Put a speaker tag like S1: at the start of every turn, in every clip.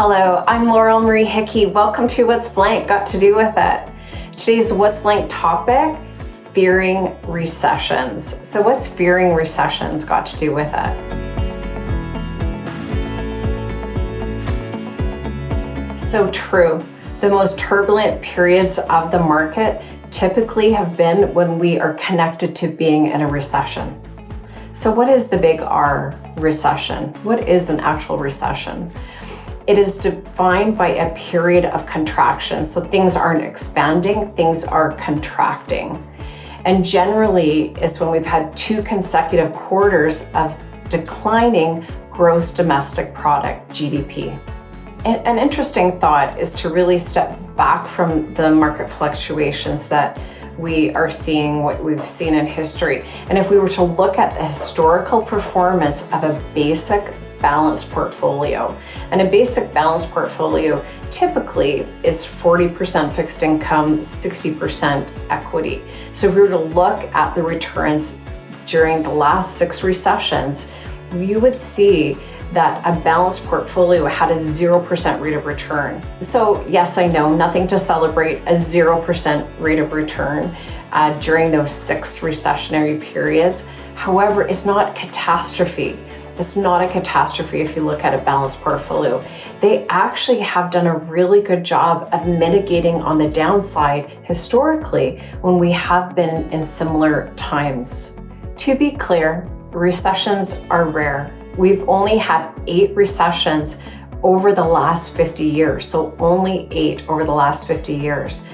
S1: Hello, I'm Laurel Marie Hickey. Welcome to What's Blank Got to Do with It. Today's What's Blank topic, fearing recessions. So what's fearing recessions got to do with it? So true. The most turbulent periods of the market typically have been when we are connected to being in a recession. So what is the big R, recession? What is an actual recession? It is defined by a period of contraction. So things aren't expanding, things are contracting. And generally, it's when we've had 2 consecutive quarters of declining gross domestic product, GDP. An interesting thought is to really step back from the market fluctuations that we are seeing, what we've seen in history. And if we were to look at the historical performance of a basic balanced portfolio, and a basic balanced portfolio typically is 40% fixed income, 60% equity. So if we were to look at the returns during the last 6 recessions, you would see that a balanced portfolio had a 0% rate of return. So yes, I know, nothing to celebrate, a 0% rate of return during those 6 recessionary periods. However, it's not catastrophe. It's not a catastrophe if you look at a balanced portfolio. They actually have done a really good job of mitigating on the downside historically when we have been in similar times. To be clear, recessions are rare. We've only had 8 recessions over the last 50 years, so only 8 over the last 50 years.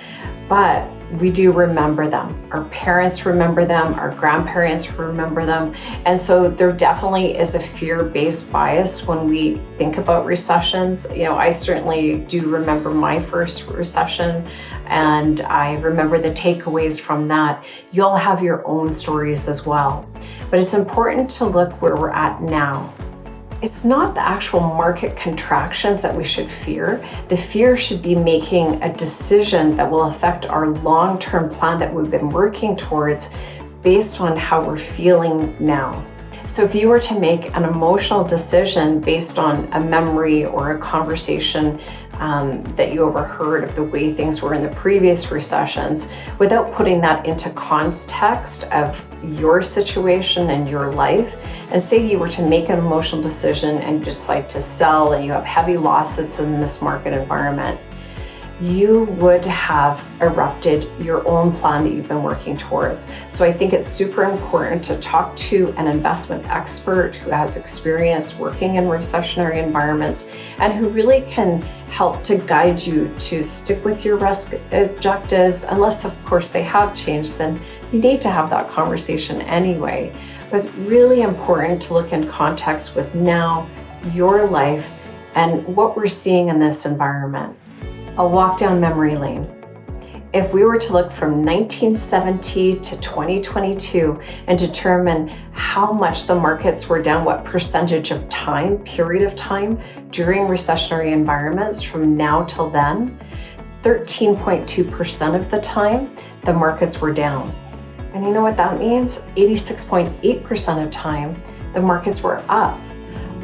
S1: But we do remember them. Our parents remember them, our grandparents remember them. And so there definitely is a fear-based bias when we think about recessions. You know, I certainly do remember my first recession, and I remember the takeaways from that. You'll have your own stories as well. But it's important to look where we're at now. It's not the actual market contractions that we should fear. The fear should be making a decision that will affect our long-term plan that we've been working towards based on how we're feeling now. So if you were to make an emotional decision based on a memory or a conversation that you overheard of the way things were in the previous recessions, without putting that into context of your situation and your life, and say you were to make an emotional decision and decide to sell and you have heavy losses in this market environment, you would have erupted your own plan that you've been working towards. So I think it's super important to talk to an investment expert who has experience working in recessionary environments and who really can help to guide you to stick with your risk objectives, unless of course they have changed, then you need to have that conversation anyway. But it's really important to look in context with now, your life, and what we're seeing in this environment. I'll walk down memory lane. If we were to look from 1970 to 2022 and determine how much the markets were down, what percentage of time, period of time during recessionary environments from now till then, 13.2% of the time, the markets were down. And you know what that means? 86.8% of time, the markets were up.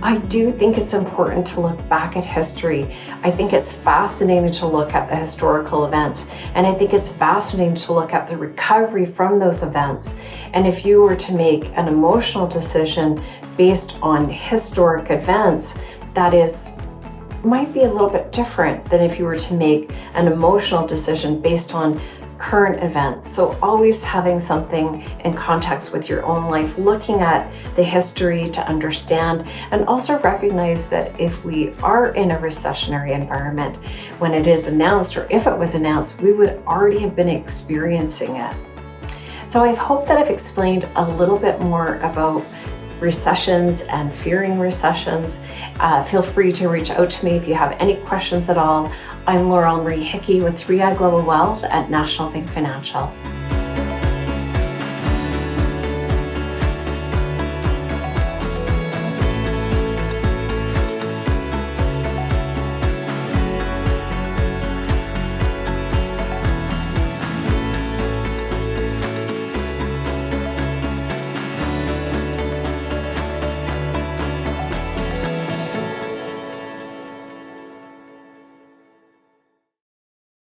S1: I do think it's important to look back at history. I think it's fascinating to look at the historical events, and I think it's fascinating to look at the recovery from those events. And if you were to make an emotional decision based on historic events, that might be a little bit different than if you were to make an emotional decision based on current events. So always having something in context with your own life, looking at the history to understand, and also recognize that if we are in a recessionary environment, when it is announced, or if it was announced, we would already have been experiencing it. So I hope that I've explained a little bit more about recessions and fearing recessions. Feel free to reach out to me if you have any questions at all. I'm Laurel Marie Hickey with 3i Global Wealth at National Bank Financial.